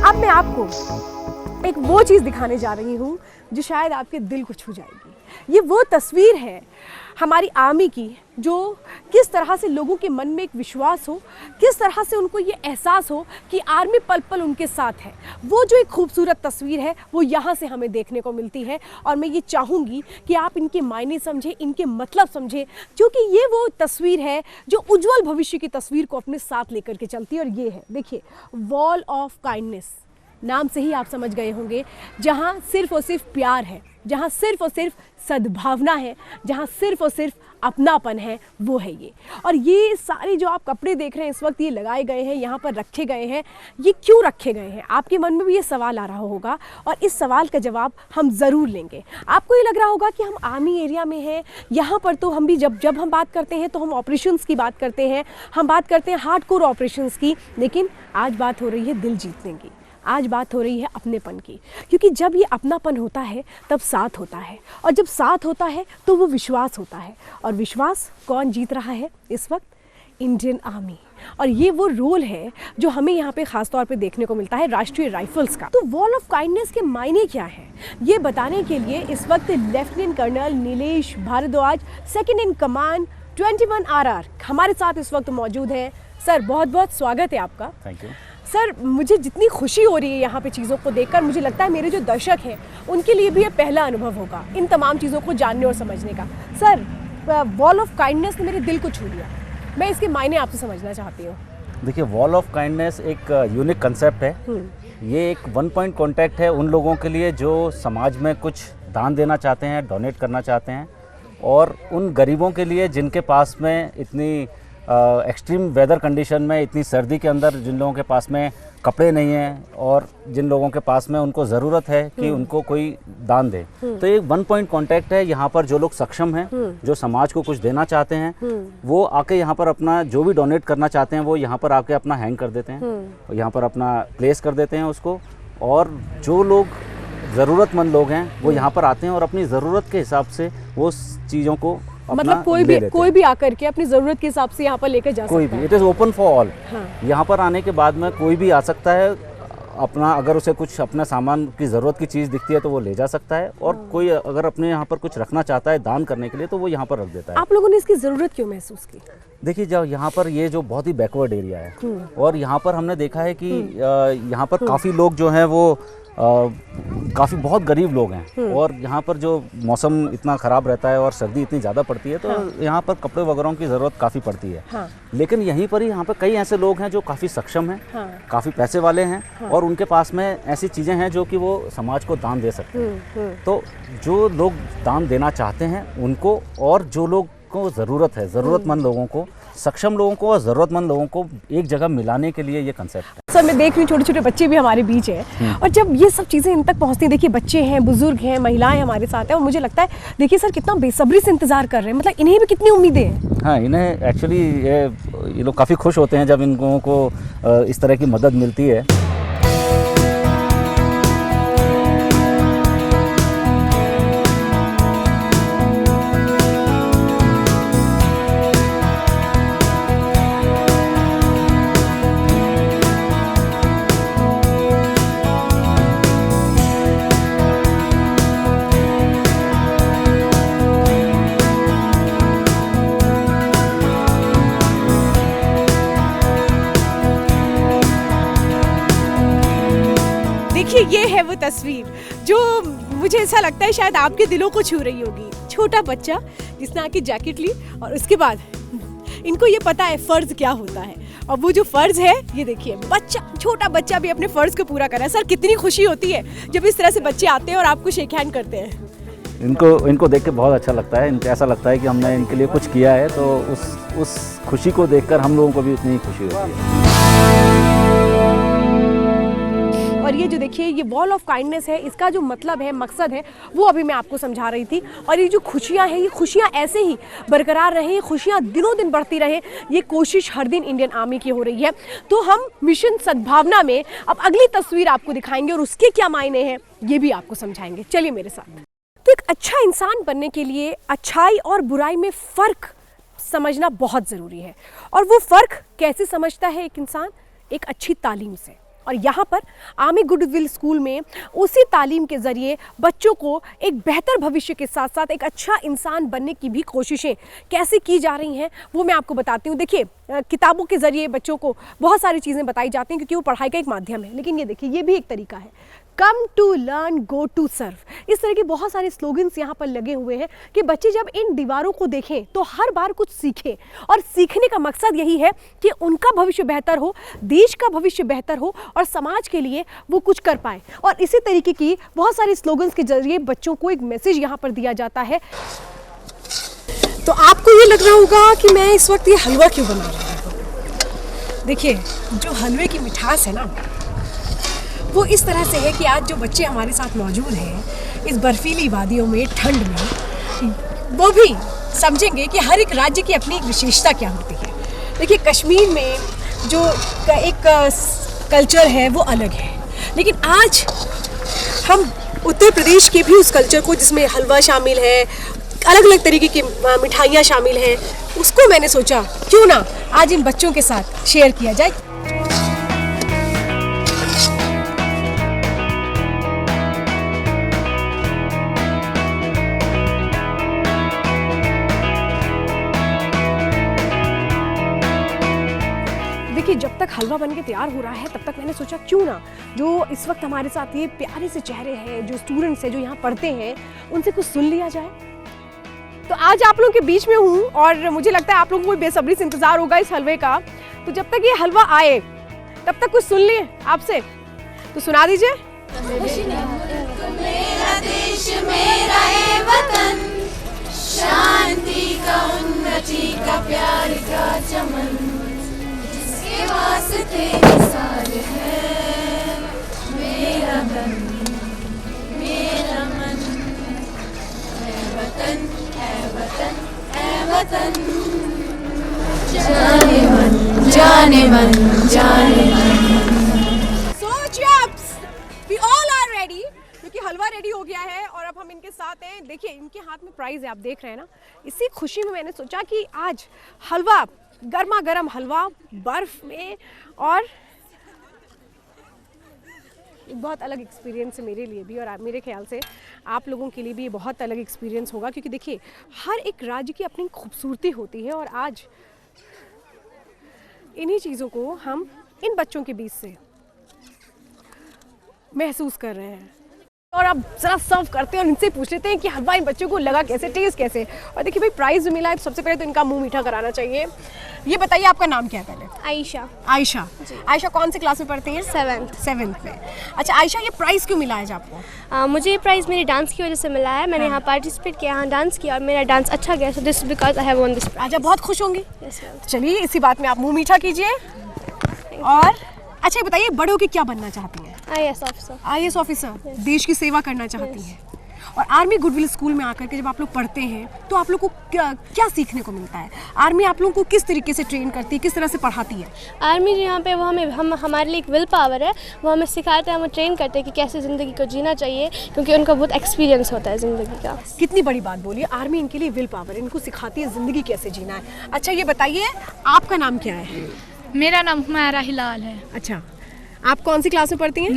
अब मैं आपको एक वो चीज़ दिखाने जा रही हूँ जो शायद आपके दिल को छू जाएगी। ये वो तस्वीर है हमारी आर्मी की जो किस तरह से लोगों के मन में एक विश्वास हो, किस तरह से उनको ये एहसास हो कि आर्मी पल पल उनके साथ है। वो जो एक खूबसूरत तस्वीर है वो यहाँ से हमें देखने को मिलती है और मैं ये चाहूँगी कि आप इनके मायने समझें, इनके मतलब समझें, क्योंकि ये वो तस्वीर है जो उज्जवल भविष्य की तस्वीर को अपने साथ लेकर के चलती है। और ये है, देखिए, वॉल ऑफ काइंडनेस। नाम से ही आप समझ गए होंगे, जहाँ सिर्फ और सिर्फ प्यार है, जहाँ सिर्फ और सिर्फ सद्भावना है, जहाँ सिर्फ और सिर्फ अपनापन है, वो है ये। और ये सारे जो आप कपड़े देख रहे हैं इस वक्त, ये लगाए गए हैं, यहाँ पर रखे गए हैं, ये क्यों रखे गए हैं? आपके मन में भी ये सवाल आ रहा होगा और इस सवाल का जवाब हम ज़रूर लेंगे। आपको ये लग रहा होगा कि हम आर्मी एरिया में हैं, यहाँ पर तो हम भी जब हम बात करते हैं तो हम ऑपरेशंस की बात करते हैं, हम बात करते हैं हार्डकोर ऑपरेशंस की, लेकिन आज बात हो रही है दिल जीतने की, आज बात हो रही है अपनेपन की। क्योंकि जब ये अपनापन होता है तब साथ होता है, और जब साथ होता है तो वो विश्वास होता है। और विश्वास कौन जीत रहा है इस वक्त? Indian army. और ये वो रोल है जो हमें यहाँ पे ख़ास तौर पे देखने को मिलता है राष्ट्रीय राइफल्स का। तो वॉल ऑफ काइंडनेस के मायने क्या है, ये बताने के लिए इस वक्त lieutenant colonel Nilesh Bhardwaj, second in command 21 RR हमारे साथ इस वक्त मौजूद है। सर, बहुत बहुत स्वागत है आपका। Thank you sir. मुझे जितनी खुशी हो रही है यहाँ पे चीज़ों को देखकर, मुझे लगता है मेरे जो दर्शक हैं उनके लिए भी ये पहला अनुभव होगा इन तमाम चीज़ों को जानने और समझने का। सर, वॉल ऑफ काइंडनेस ने मेरे दिल को छू लिया, मैं इसके मायने आपसे समझना चाहती हूँ। देखिए, वॉल ऑफ काइंडनेस एक यूनिक कंसेप्ट है। ये एक वन पॉइंट कॉन्टैक्ट है उन लोगों के लिए जो समाज में कुछ दान देना चाहते हैं, डोनेट करना चाहते हैं, और उन गरीबों के लिए जिनके पास में इतनी एक्सट्रीम वेदर कंडीशन में, इतनी सर्दी के अंदर जिन लोगों के पास में कपड़े नहीं हैं और जिन लोगों के पास में उनको ज़रूरत है कि उनको कोई दान दे। तो एक वन पॉइंट कॉन्टैक्ट है। यहाँ पर जो लोग सक्षम हैं, जो समाज को कुछ देना चाहते हैं, वो आके यहाँ पर अपना जो भी डोनेट करना चाहते हैं वो यहाँ पर आके अपना हैंग कर देते हैं, और यहाँ पर अपना प्लेस कर देते हैं उसको। और जो लोग ज़रूरतमंद लोग हैं वो यहाँ पर आते हैं और अपनी ज़रूरत के हिसाब से वो चीज़ों को मतलब कोई भी आकर के अपनी ज़रूरत के हिसाब से यहाँ पर लेकर जा सकता है। कोई भी, it is open for all. हाँ। यहाँ पर आने के बाद में कोई भी आ सकता है, अपना अगर उसे कुछ अपना सामान की ज़रूरत की चीज़ दिखती है तो वो ले जा सकता है, और कोई अगर अपने यहाँ पर कुछ रखना चाहता है दान करने के लिए तो वो यहाँ पर रख देता है। आप लोगों ने इसकी ज़रूरत क्यों महसूस की? देखिए, जब यहाँ पर ये जो बहुत ही बैकवर्ड एरिया है, और यहाँ पर हमने देखा है कि यहाँ पर काफ़ी लोग जो हैं वो काफ़ी बहुत गरीब लोग हैं, और यहाँ पर जो मौसम इतना ख़राब रहता है और सर्दी इतनी ज़्यादा पड़ती है, तो यहाँ पर कपड़े वगैरह की ज़रूरत काफ़ी पड़ती है। हाँ। लेकिन यहीं पर ही यहाँ पर कई ऐसे लोग हैं जो काफ़ी सक्षम हैं, काफ़ी पैसे वाले हैं, और उनके पास में ऐसी चीज़ें हैं जो कि वो समाज को दान दे सकते हैं। तो जो लोग दान देना चाहते हैं उनको, और जो लोग को ज़रूरत है, ज़रूरतमंद लोगों को, सक्षम लोगों को और ज़रूरतमंद लोगों को एक जगह मिलाने के लिए ये कंसेप्ट है। सर, मैं देख रही हूँ छोटे छोटे बच्चे भी हमारे बीच हैं, और जब ये सब चीज़ें इन तक पहुँचती हैं, देखिए बच्चे हैं, बुजुर्ग हैं, महिलाएं हमारे साथ हैं, और मुझे लगता है देखिए सर कितना बेसब्री से इंतज़ार कर रहे हैं, मतलब इन्हें भी कितनी उम्मीदें हैं। हाँ, इन्हें एक्चुअली ये लोग काफ़ी खुश होते हैं जब इन लोगों को इस तरह की मदद मिलती है। ये है वो तस्वीर जो मुझे ऐसा लगता है शायद आपके दिलों को छू रही होगी। छोटा बच्चा जिसने आके जैकेट ली, और उसके बाद इनको ये पता है फ़र्ज़ क्या होता है, और वो जो फ़र्ज़ है, ये देखिए बच्चा, छोटा बच्चा भी अपने फ़र्ज़ को पूरा कर रहा है। सर, कितनी खुशी होती है जब इस तरह से बच्चे आते हैं और आपको शेक हैंड करते हैं। इनको देख के बहुत अच्छा लगता है। इनको ऐसा लगता है कि हमने इनके लिए कुछ किया है, तो उस खुशी को देखकर हम लोगों को भी उतनी ही खुशी होती है। और ये जो देखिए ये वॉल ऑफ काइंडनेस है, इसका जो मतलब है, मकसद है, वो अभी मैं आपको समझा रही थी। और ये जो खुशियाँ हैं, ये खुशियाँ ऐसे ही बरकरार रहें, ये खुशियाँ दिनों दिन बढ़ती रहें, ये कोशिश हर दिन इंडियन आर्मी की हो रही है। तो हम मिशन सद्भावना में अब अगली तस्वीर आपको दिखाएंगे, और उसके क्या मायने हैं ये भी आपको समझाएंगे। चलिए मेरे साथ। तो एक अच्छा इंसान बनने के लिए अच्छाई और बुराई में फ़र्क समझना बहुत ज़रूरी है, और वो फ़र्क कैसे समझता है एक इंसान? एक अच्छी तालीम से। और यहाँ पर आर्मी गुडविल स्कूल में उसी तालीम के ज़रिए बच्चों को एक बेहतर भविष्य के साथ साथ एक अच्छा इंसान बनने की भी कोशिशें कैसे की जा रही हैं वो मैं आपको बताती हूँ। देखिए, किताबों के ज़रिए बच्चों को बहुत सारी चीज़ें बताई जाती हैं क्योंकि वो पढ़ाई का एक माध्यम है, लेकिन ये देखिए, ये भी एक तरीका है, come to learn go to serve. इस तरह के बहुत सारे स्लोगन्स यहाँ पर लगे हुए हैं कि बच्चे जब इन दीवारों को देखें तो हर बार कुछ सीखें, और सीखने का मकसद यही है कि उनका भविष्य बेहतर हो, देश का भविष्य बेहतर हो और समाज के लिए वो कुछ कर पाए। और इसी तरीके की बहुत सारे स्लोगन्स के जरिए बच्चों को एक मैसेज यहाँ पर दिया जाता है। तो आपको ये लग रहा होगा कि मैं इस वक्त ये हलवा क्यों बना रही हूँ। देखिए, जो हलवे की मिठास है ना, वो इस तरह से है कि आज जो बच्चे हमारे साथ मौजूद हैं इस बर्फीली वादियों में, ठंड में, वो भी समझेंगे कि हर एक राज्य की अपनी एक विशेषता क्या होती है। देखिए, कश्मीर में जो एक कल्चर है वो अलग है, लेकिन आज हम उत्तर प्रदेश के भी उस कल्चर को, जिसमें हलवा शामिल है, अलग अलग तरीके की मिठाइयाँ शामिल हैं, उसको मैंने सोचा क्यों ना आज इन बच्चों के साथ शेयर किया जाए। देखिए, जब तक हलवा बन के तैयार हो रहा है तब तक मैंने सोचा क्यों ना जो इस वक्त हमारे साथ ये प्यारे से चेहरे हैं, जो स्टूडेंट्स हैं, जो यहाँ पढ़ते हैं, उनसे कुछ सुन लिया जाए। तो आज आप लोगों के बीच में हूँ और मुझे लगता है आप लोगों को बेसब्री से इंतजार होगा इस हलवे का। तो जब तक ये हलवा आए तब तक कुछ सुन लिए आपसे, तो सुना दीजिए। मेरा देश मेरा है वतन, शांति का, उन्नति का, प्यार का चमन, जिसके वास्ते निसार है मेरा तन, मेरा मन, है वतन, है वतन, है वतन, जाने मन, जाने मन, जाने मन। So chaps, we all are ready, क्योंकि हलवा रेडी हो गया है और अब हम इनके साथ हैं। देखिए, इनके हाथ में प्राइज है, आप देख रहे हैं ना। इसी खुशी में मैंने सोचा कि आज हलवा, गर्मा गर्म हलवा बर्फ में, और एक बहुत अलग एक्सपीरियंस है मेरे लिए भी, और मेरे ख्याल से आप लोगों के लिए भी ये बहुत अलग एक्सपीरियंस होगा, क्योंकि देखिए, हर एक राज्य की अपनी खूबसूरती होती है और आज इन्हीं चीज़ों को हम इन बच्चों के बीच से महसूस कर रहे हैं। और अब ज़रा सर्व करते हैं और इनसे पूछ लेते हैं कि हलवा इन बच्चों को लगा कैसे, टेस्ट कैसे। और देखिए भाई, प्राइज़ मिला है तो सबसे पहले तो इनका मुंह मीठा कराना चाहिए। ये बताइए, आपका नाम क्या है पहले? आयशा। आयशा। आयशा कौन सी क्लास में पढ़ती हैं? 7th में। अच्छा आयशा, ये प्राइज़ क्यों मिला है आपको? मुझे ये प्राइज़ मेरे डांस की वजह से मिला है। मैंने यहाँ पार्टिसिपेट किया, यहाँ डांस किया और मेरा डांस अच्छा गया, so this because I have von this. अच्छा, बहुत खुश होंगी। Yes, ma'am. चलिए, इसी बात में आप मुंह मीठा कीजिए। और अच्छा, ये बताइए, बड़े होकर क्या बनना चाहती हैं? IAS officer. IAS ऑफिसर, देश की सेवा करना चाहती हैं। और आर्मी गुडविल स्कूल में आकर के जब आप लोग पढ़ते हैं तो आप लोग को क्या सीखने को मिलता है? आर्मी आप लोगों को किस तरीके से ट्रेन करती है, किस तरह से पढ़ाती है? आर्मी जो यहाँ पे वो हमारे लिए एक विल पावर है, वो हमें सिखाते हैं, वो ट्रेन करते हैं कि कैसे ज़िंदगी को जीना चाहिए, क्योंकि उनका बहुत एक्सपीरियंस होता है ज़िंदगी का। कितनी बड़ी बात बोली, आर्मी इनके लिए विल पावर है, इनको सिखाती है ज़िंदगी कैसे जीना है। अच्छा, ये बताइए, आपका नाम क्या है? मेरा नाम हुमैरा हिलाल है। अच्छा, आप कौन सी क्लास में पढ़ती हैं?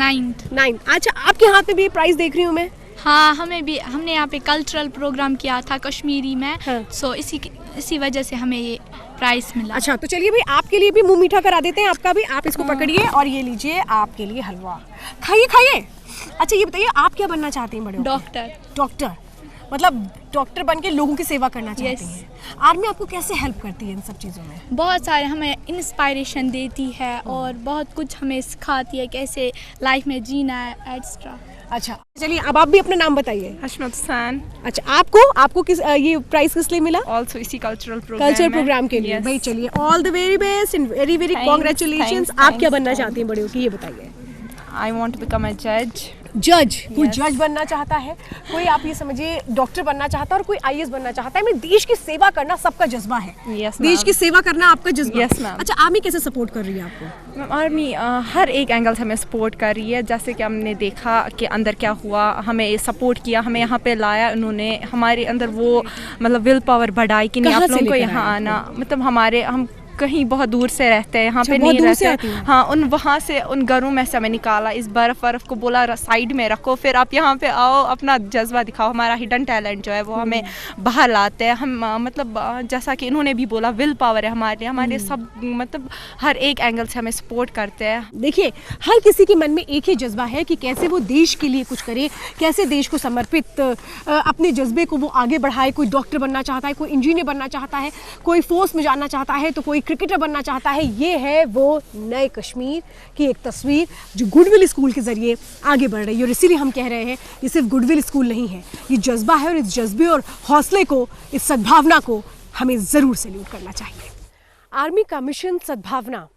9th। अच्छा, आपके हाथ में भी प्राइज़ देख रही हूँ मैं। हाँ, हमने यहाँ पे कल्चरल प्रोग्राम किया था कश्मीरी में। हाँ। सो इसी वजह से हमें ये प्राइस मिला। अच्छा, तो चलिए भाई, आपके लिए भी मुंह मीठा करा देते हैं, आपका भी। आप इसको पकड़िए और ये लीजिए आपके लिए हलवा, खाइए खाइए। अच्छा, ये बताइए, आप क्या बनना चाहती हैं बड़े होकर? डॉक्टर। डॉक्टर, मतलब डॉक्टर बन के लोगों की सेवा करना चाहती हैं। आर्मी आपको कैसे हेल्प करती है इन सब चीज़ों में? बहुत सारे हमें इंस्पायरेशन देती है और बहुत कुछ हमें सिखाती है कैसे लाइफ में जीना है, एक्स्ट्रा। अच्छा, चलिए, अब आप भी अपना नाम बताइए। हशमत हुसैन। अच्छा, आपको किस ये प्राइस किस लिए मिला? ऑल्सो इसी कल्चरल प्रोग्राम के लिए। Yes. भाई चलिए, all the very best and very very congratulations. आप क्या बनना चाहती हैं बड़े होकर, ये बताइए। I want to become a जज। कोई जज बनना चाहता है, कोई आप ये समझिए डॉक्टर बनना चाहता है, और कोई IAS बनना चाहता है। मैं देश की सेवा करना सबका जज्बा है। Yes, देश ma'am. की सेवा करना आपका जज्बा। Yes, ma'am. अच्छा, आर्मी कैसे सपोर्ट कर रही है आपको? आर्मी हर एक एंगल से हमें सपोर्ट कर रही है। जैसे कि हमने देखा कि अंदर क्या हुआ, हमें सपोर्ट किया, हमें यहाँ पे लाया उन्होंने, हमारे अंदर वो मतलब विल पावर बढ़ाई कि नहीं, कहाँ आप से लोगों को लेकर यहाँ आए आना, मतलब हम कहीं बहुत दूर से रहते हैं, यहाँ पे बहुत नहीं दूर से रहते आती हैं? हाँ, उन वहाँ से उन घरों में से हमें निकाला, इस बर्फ़ को बोला साइड में रखो, फिर आप यहाँ पे आओ, अपना जज्बा दिखाओ, हमारा हिडन टैलेंट जो है वो हमें बाहर लाते हैं। हम मतलब जैसा कि इन्होंने भी बोला, विल पावर है हमारे सब मतलब हर एक एंगल से हमें सपोर्ट करते हैं। देखिए, हर किसी के मन में एक ही जज्बा है कि कैसे वो देश के लिए कुछ करे, कैसे देश को समर्पित अपने जज्बे को वो आगे बढ़ाए। कोई डॉक्टर बनना चाहता है, कोई इंजीनियर बनना चाहता है, कोई फोर्स में जाना चाहता है, तो कोई क्रिकेटर बनना चाहता है। ये है वो नए कश्मीर की एक तस्वीर जो गुडविल स्कूल के ज़रिए आगे बढ़ रही है। और इसीलिए हम कह रहे हैं ये सिर्फ गुडविल स्कूल नहीं है, ये जज्बा है। और इस जज्बे और हौसले को, इस सद्भावना को हमें ज़रूर सैल्यूट करना चाहिए। आर्मी का मिशन सद्भावना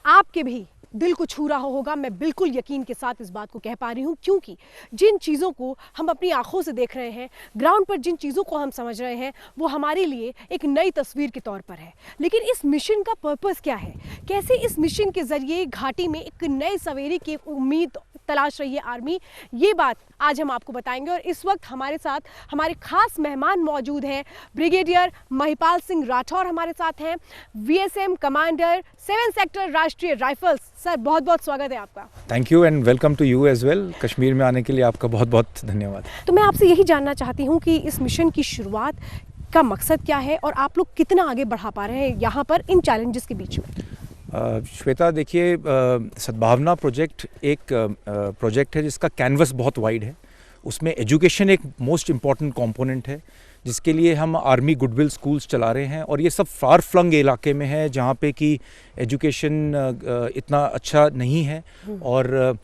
आपके भी दिल को छू रहा होगा, मैं बिल्कुल यकीन के साथ इस बात को कह पा रही हूँ, क्योंकि जिन चीज़ों को हम अपनी आंखों से देख रहे हैं, ग्राउंड पर जिन चीज़ों को हम समझ रहे हैं, वो हमारे लिए एक नई तस्वीर के तौर पर है। लेकिन इस मिशन का पर्पस क्या है? कैसे इस मिशन के ज़रिए घाटी में एक नए सवेरे की उम्मीद तलाश रही है आर्मी, ये बात आज हम आपको बताएंगे। और इस वक्त हमारे साथ हमारे खास मेहमान मौजूद हैं। ब्रिगेडियर महिपाल सिंह राठौर हमारे साथ हैं, VSM commander 7 sector Rashtriya rifles. Sir, बहुत बहुत स्वागत है आपका। Thank you and welcome to you as well. Kashmir में आने के लिए आपका बहुत बहुत धन्यवाद। तो मैं आपसे यही जानना चाहती हूँ कि इस मिशन की शुरुआत का मकसद क्या है और आप लोग कितना आगे बढ़ा पा रहे हैं यहाँ पर इन चैलेंजेस के बीच में? श्वेता, देखिए, सद्भावना प्रोजेक्ट एक प्रोजेक्ट है जिसका कैनवस बहुत वाइड है। उसमें एजुकेशन एक मोस्ट इम्पॉर्टेंट कंपोनेंट है, जिसके लिए हम आर्मी गुडविल स्कूल्स चला रहे हैं। और ये सब फार फ्लंग इलाके में है जहाँ पे कि एजुकेशन इतना अच्छा नहीं है, और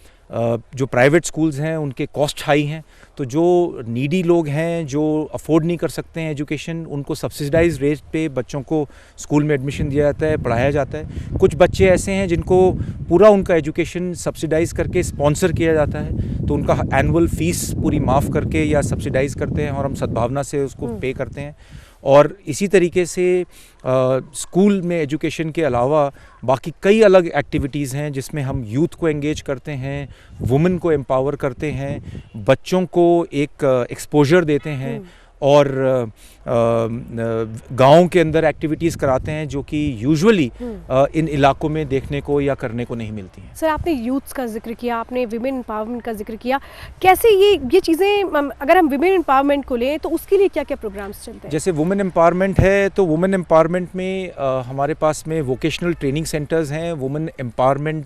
जो प्राइवेट स्कूल्स हैं उनके कॉस्ट हाई हैं। तो जो नीडी लोग हैं, जो अफोर्ड नहीं कर सकते हैं एजुकेशन, उनको सब्सिडाइज रेट पे बच्चों को स्कूल में एडमिशन दिया जाता है, पढ़ाया जाता है। कुछ बच्चे ऐसे हैं जिनको पूरा उनका एजुकेशन सब्सिडाइज करके स्पॉन्सर किया जाता है, तो उनका एनुअल फीस पूरी माफ़ करके या सब्सिडाइज करते हैं और हम सद्भावना से उसको पे करते हैं। और इसी तरीके से स्कूल में एजुकेशन के अलावा बाकी कई अलग एक्टिविटीज़ हैं जिसमें हम यूथ को एंगेज करते हैं, वुमेन को एम्पावर करते हैं, बच्चों को एक एक्सपोजर देते हैं, और गाँव के अंदर एक्टिविटीज़ कराते हैं जो कि यूजुअली इन इलाकों में देखने को या करने को नहीं मिलती हैं। सर, आपने यूथ्स का जिक्र किया, आपने विमेन एम्पावरमेंट का जिक्र किया। कैसे ये चीज़ें, अगर हम विमेन एम्पावरमेंट को लें तो उसके लिए क्या क्या प्रोग्राम्स चलते हैं? जैसे वुमेन एम्पावरमेंट है, तो वुमेन एम्पावरमेंट में हमारे पास में वोकेशनल ट्रेनिंग सेंटर्स हैं, वुमेन एम्पावरमेंट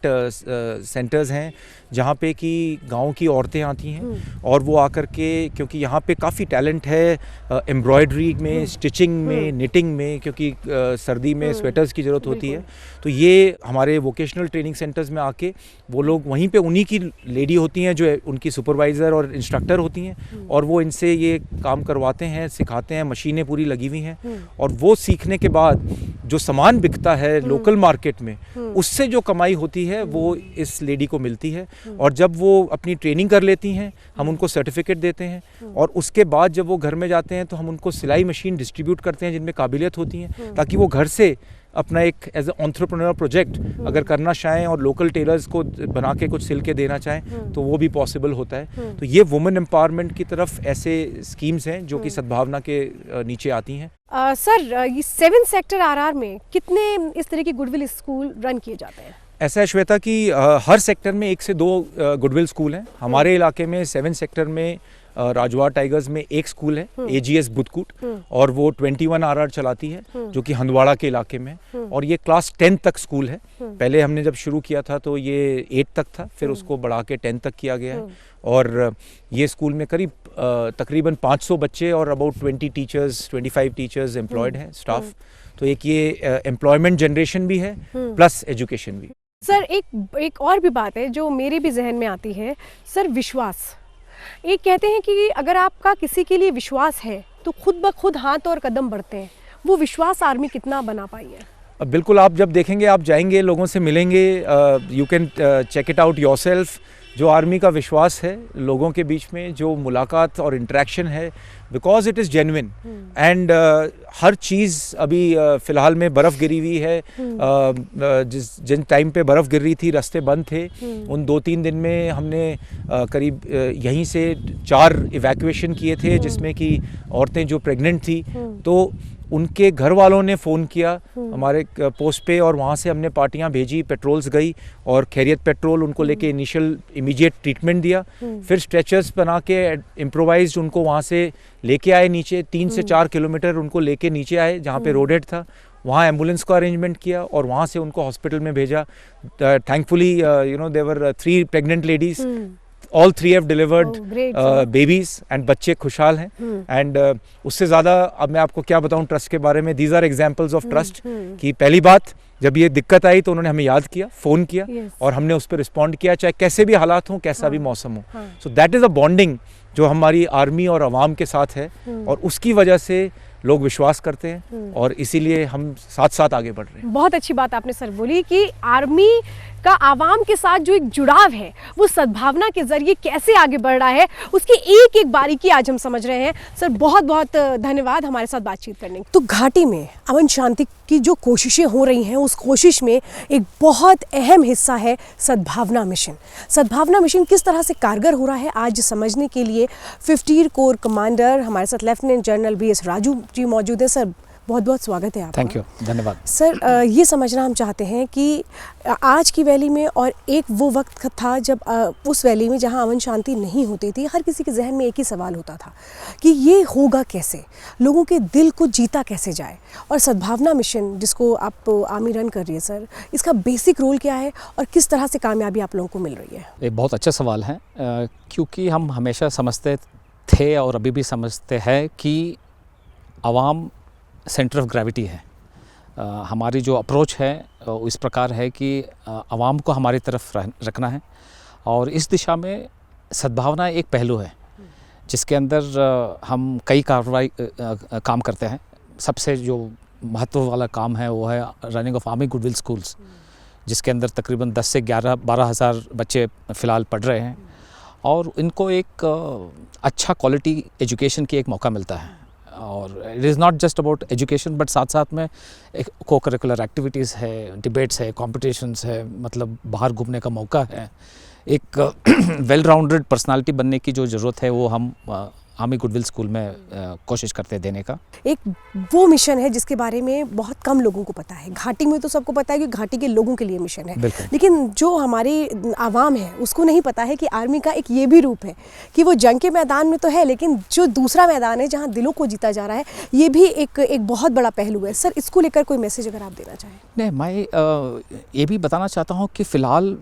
सेंटर्स हैं, जहाँ पे कि गांव की औरतें आती हैं और वो आकर के, क्योंकि यहाँ पे काफ़ी टैलेंट है एम्ब्रॉयडरी में, स्टिचिंग में, निटिंग में, क्योंकि सर्दी में स्वेटर्स की ज़रूरत होती है। तो ये हमारे वोकेशनल ट्रेनिंग सेंटर्स में आके वो लोग वहीं पे, उन्हीं की लेडी होती हैं जो उनकी सुपरवाइज़र और इंस्ट्रक्टर होती हैं, और वो इनसे ये काम करवाते हैं, सिखाते हैं। मशीनें पूरी लगी हुई हैं, और वो सीखने के बाद जो सामान बिकता है लोकल मार्केट में, उससे जो कमाई होती है वो इस लेडी को मिलती है। और जब वो अपनी ट्रेनिंग कर लेती हैं, हम उनको सर्टिफिकेट देते हैं, और उसके बाद जब वो घर में जाते हैं तो हम उनको सिलाई मशीन डिस्ट्रीब्यूट करते हैं जिनमें काबिलियत होती हैं, ताकि वो घर से अपना एक एज ए एंटरप्रेन्योर प्रोजेक्ट अगर करना चाहें और लोकल टेलर्स को बना के कुछ सिल के देना चाहें तो वो भी पॉसिबल होता है। तो ये वुमेन एम्पावरमेंट की तरफ ऐसे स्कीम्स हैं जो कि सद्भावना के नीचे आती हैं। सर, ये 7 सेक्टर RR में कितने इस तरह के गुडविल स्कूल रन किए जाते हैं? ऐसा है श्वेता कि हर सेक्टर में 1 से 2 गुडविल स्कूल हैं। हमारे इलाके में 7 सेक्टर में राजवाड़ टाइगर्स में एक स्कूल है, AGS बुदकूट, और वो 21 RR चलाती है, जो कि हंदवाड़ा के इलाके में है, और ये क्लास 10 तक स्कूल है। पहले हमने जब शुरू किया था तो ये 8 तक था, फिर उसको बढ़ा के 10 तक किया गया है। और ये स्कूल में करीब तकरीबन 500 बच्चे और अबाउट 25 टीचर्स एम्प्लॉयड हैं, स्टाफ। तो एक ये एम्प्लॉयमेंट जनरेशन भी है प्लस एजुकेशन भी। सर, एक और भी बात है जो मेरे भी जहन में आती है, सर, विश्वास। एक कहते हैं कि अगर आपका किसी के लिए विश्वास है तो खुद ब खुद हाथ और कदम बढ़ते हैं। वो विश्वास आर्मी कितना बना पाई है? बिल्कुल, आप जब देखेंगे, आप जाएंगे, लोगों से मिलेंगे, you can check it out yourself. जो आर्मी का विश्वास है लोगों के बीच में, जो मुलाकात और इंटरेक्शन है because it is genuine and हर चीज़ अभी फ़िलहाल में बर्फ़ गिरी हुई है। जिन टाइम पे बर्फ़ गिर रही थी रास्ते बंद थे, उन 2-3 दिन में हमने करीब यहीं से 4 इवैक्यूएशन किए थे, जिसमें कि औरतें जो प्रेग्नेंट थी तो उनके घर वालों ने फ़ोन किया हमारे पोस्ट पे, और वहाँ से हमने पार्टियाँ भेजी, पेट्रोल्स गई और खैरियत पेट्रोल उनको लेके इमीडिएट ट्रीटमेंट दिया। फिर स्ट्रेचर्स बना के इम्प्रोवाइज्ड उनको वहाँ से लेके आए नीचे, 3 से 4 किलोमीटर उनको लेके नीचे आए जहाँ पे रोड हेड था, वहाँ एम्बुलेंस का अरेंजमेंट किया और वहाँ से उनको हॉस्पिटल में भेजा। Thankfully there were 3 pregnant ladies, all 3 have delivered babies and बच्चे खुशहाल हैं। एंड उससे ज़्यादा अब मैं आपको क्या बताऊं ट्रस्ट के बारे में। these are examples of trust कि पहली बात जब ये दिक्कत आई तो उन्होंने हमें याद किया, फ़ोन किया और हमने उस पर रिस्पॉन्ड किया, चाहे कैसे भी हालात हों, कैसा भी मौसम हो। So that is a bonding जो हमारी आर्मी और आवाम के साथ है, और उसकी वजह से लोग विश्वास करते हैं और इसीलिए हम साथ साथ आगे बढ़ रहे हैं। बहुत अच्छी बात आपने सर बोली कि आर्मी का आवाम के साथ जो एक जुड़ाव है वो सद्भावना के जरिए कैसे आगे बढ़ रहा है, उसकी एक एक बारीकी आज हम समझ रहे हैं। सर बहुत बहुत धन्यवाद हमारे साथ बातचीत करने। तो घाटी में अमन शांति की जो कोशिशें हो रही हैं, उस कोशिश में एक बहुत अहम हिस्सा है सद्भावना मिशन। सद्भावना मिशन किस तरह से कारगर हो रहा है आज समझने के लिए 50 कोर कमांडर हमारे साथ lieutenant general BS Raju ji मौजूद है। सर बहुत बहुत स्वागत है आपका। थैंक यू, धन्यवाद। सर ये समझना हम चाहते हैं कि आज की वैली में और एक वो वक्त था जब उस वैली में जहां अमन शांति नहीं होती थी, हर किसी के जहन में एक ही सवाल होता था कि ये होगा कैसे, लोगों के दिल को जीता कैसे जाए। और सद्भावना मिशन जिसको आप आर्मी रन कर रही है सर, इसका बेसिक रोल क्या है और किस तरह से कामयाबी आप लोगों को मिल रही है? एक बहुत अच्छा सवाल है, क्योंकि हम हमेशा समझते थे और अभी भी समझते हैं कि आवाम सेंटर ऑफ ग्रेविटी है। हमारी जो अप्रोच है इस प्रकार है कि आवाम को हमारी तरफ रखना है, और इस दिशा में सद्भावना एक पहलू है जिसके अंदर हम कई काम करते हैं। सबसे जो महत्व वाला काम है वो है running of army goodwill schools, जिसके अंदर तकरीबन 10 से 12 हज़ार बच्चे फ़िलहाल पढ़ रहे हैं, और इनको एक अच्छा क्वालिटी एजुकेशन की एक मौका मिलता है। और it is not just about education, but साथ साथ में एक को करिकुलर एक्टिविटीज़ है, डिबेट्स है, कॉम्पिटिशन्स है, मतलब बाहर घूमने का मौका है। एक वेल राउंडेड पर्सनालिटी बनने की जो ज़रूरत है वो हम आर्मी गुडविल स्कूल में कोशिश करते हैं देने का। एक वो मिशन है जिसके बारे में बहुत कम लोगों को पता है। घाटी में तो सबको पता है कि घाटी के लोगों के लिए मिशन है, लेकिन जो हमारी आवाम है उसको नहीं पता है कि आर्मी का एक ये भी रूप है कि वो जंग के मैदान में तो है, लेकिन जो दूसरा मैदान है जहाँ दिलों को जीता जा रहा है, ये भी एक बहुत बड़ा पहलू है। सर इसको लेकर कोई मैसेज अगर आप देना चाहें? नहीं, मैं ये भी बताना चाहता हूँ कि फ़िलहाल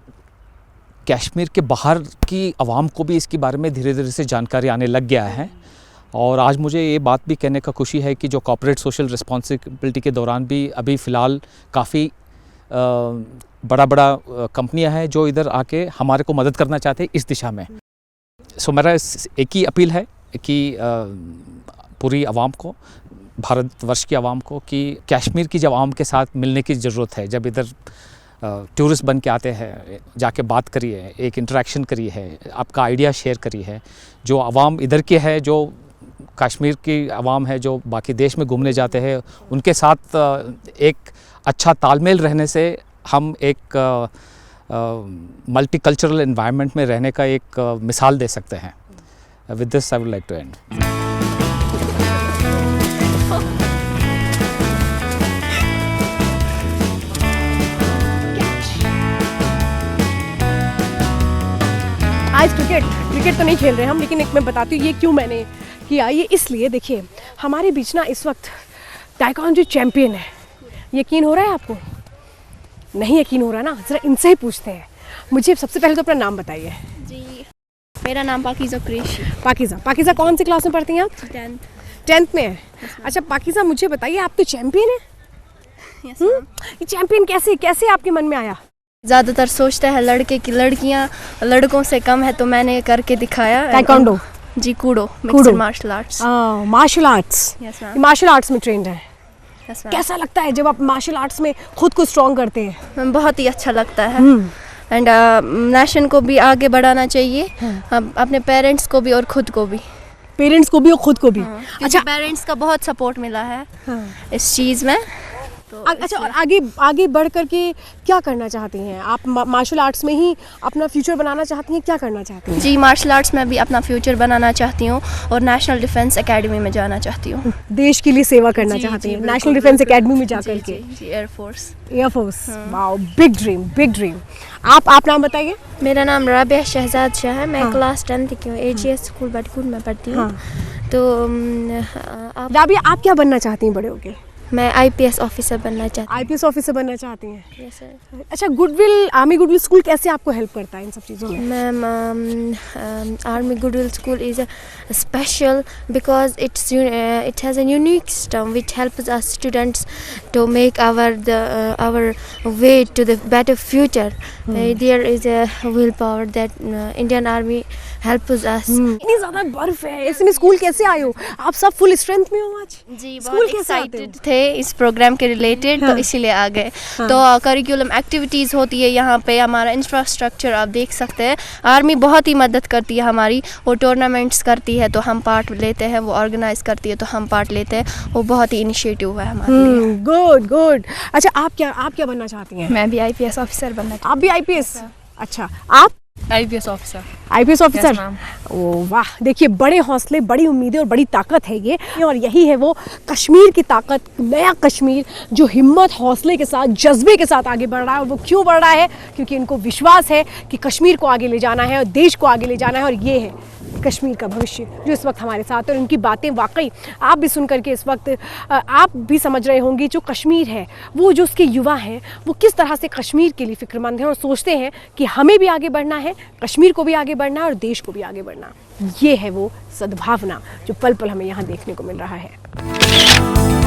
कश्मीर के बाहर की आवाम को भी इसके बारे में धीरे धीरे से जानकारी आने लग गया है। और आज मुझे ये बात भी कहने का खुशी है कि जो कॉर्पोरेट सोशल रिस्पॉन्सिबिलिटी के दौरान भी अभी फ़िलहाल काफ़ी बड़ा कंपनियां हैं जो इधर आके हमारे को मदद करना चाहते हैं इस दिशा में। सो मेरा एक ही अपील है कि पूरी आवाम को, भारतवर्ष की आवाम को, कि कश्मीर की जब आवाम के साथ मिलने की ज़रूरत है, जब इधर टूरिस्ट बन के आते हैं, जाके बात करिए, एक इंटरेक्शन करिए है, आपका आइडिया शेयर करिए है। जो आवाम इधर के है, जो कश्मीर की आवाम है, जो बाकी देश में घूमने जाते हैं, उनके साथ एक अच्छा तालमेल रहने से हम एक मल्टीकल्चरल एनवायरनमेंट में रहने का एक मिसाल दे सकते हैं। With this I would like to end. आज क्रिकेट तो नहीं खेल रहे हम, लेकिन एक मैं बताती हूँ ये क्यों मैंने किया। ये इसलिए, देखिए हमारे बीच ना इस वक्त ताइक्वांडो चैंपियन है। यकीन हो रहा है आपको? नहीं यकीन हो रहा ना? ज़रा इनसे ही पूछते हैं। मुझे सबसे पहले तो अपना नाम बताइए। जी, मेरा नाम पाकिज़ा कुरैशी। पाकिज़ा कौन सी क्लास में पढ़ती हैं आप? 10th में है। अच्छा पाकिज़ा, मुझे बताइए, आप तो चैंपियन है। ये चैंपियन कैसे आपके मन में आया? ज़्यादातर सोचता है लड़के की लड़कियां लड़कों से कम है, तो मैंने करके दिखाया। ताइक्वांडो? जी, kudo, mixed martial arts. Martial arts? Yes ma'am. Martial arts में ट्रेंड है? Yes ma'am. कैसा लगता है जब आप मार्शल आर्ट्स में खुद को स्ट्रॉन्ग करते हैं? मैम बहुत ही अच्छा लगता है। एंड नेशन को भी आगे बढ़ाना चाहिए, अपने पेरेंट्स को भी और खुद को भी। पेरेंट्स को भी और खुद को भी। अच्छा, पेरेंट्स का बहुत सपोर्ट मिला है इस चीज़ में। अच्छा, और आगे बढ़ करके क्या करना चाहती हैं आप? मार्शल आर्ट्स में ही अपना फ्यूचर बनाना चाहती हैं, क्या करना चाहती हैं? जी, मार्शल आर्ट्स में भी अपना फ्यूचर बनाना चाहती हूँ और नेशनल डिफेंस एकेडमी में जाना चाहती हूँ। देश के लिए सेवा करना चाहती हैं, नेशनल डिफेंस एकेडमी में जाकर के। जी, air force. Wow, big dream, big dream. आप नाम बताइए। मेरा नाम राबिया शहजाद शाह है। मैं क्लास 10th की हूँ, AGS स्कूल बटकुल में पढ़ती हूँ। तो राबिया, आप क्या बनना चाहती हैं बड़े होके? मैं IPS ऑफिसर बनना चाहती हूँ। IPS ऑफिसर बनना चाहती हैं? Yes, sir. अच्छा, गुडविल, आर्मी गुडविल स्कूल कैसे आपको हेल्प करता है इन सब चीज़ों में? Ma'am, Army Goodwill School is special because it has a unique system which helps us students to make our way to the better future. There is a willpower that Indian Army helps us. इतनी ज़्यादा बर्फ है, ऐसे में school कैसे आए हो? आप सब फुल स्ट्रेंथ में हो आज? जी, स्कूल बहुत कैसे आते एक्साइटेड थे इस प्रोग्राम के रिलेटेड, तो इसीलिए आ गए। तो करिकुलम एक्टिविटीज़ होती है यहाँ पे, हमारा इंफ्रास्ट्रक्चर आप देख सकते हैं। आर्मी बहुत ही मदद करती है हमारी, वो टूर्नामेंट्स करती है तो हम पार्ट लेते हैं, वो ऑर्गेनाइज करती है तो हम पार्ट लेते हैं। वो बहुत ही इनिशिएटिव है हमारे लिए। Good good. अच्छा, आप क्या बनना चाहती हैं? मैं भी IPS ऑफिसर बनना आप भी IPS? अच्छा, आप? IPS officer. IPS officer? ओ वाह, देखिए, बड़े हौसले, बड़ी उम्मीदें और बड़ी ताकत है ये, और यही है वो कश्मीर की ताकत, नया कश्मीर जो हिम्मत, हौसले के साथ, जज्बे के साथ आगे बढ़ रहा है। और वो क्यों बढ़ रहा है? क्योंकि इनको विश्वास है कि कश्मीर को आगे ले जाना है और देश को आगे ले जाना है, और ये है कश्मीर का भविष्य जो इस वक्त हमारे साथ है। और उनकी बातें वाकई आप भी सुन करके इस वक्त आप भी समझ रहे होंगे, जो कश्मीर है, वो जो उसके युवा हैं, वो किस तरह से कश्मीर के लिए फिक्रमंद हैं और सोचते हैं कि हमें भी आगे बढ़ना है, कश्मीर को भी आगे बढ़ना है और देश को भी आगे बढ़ना। ये है वो सद्भावना जो पल पल हमें यहाँ देखने को मिल रहा है।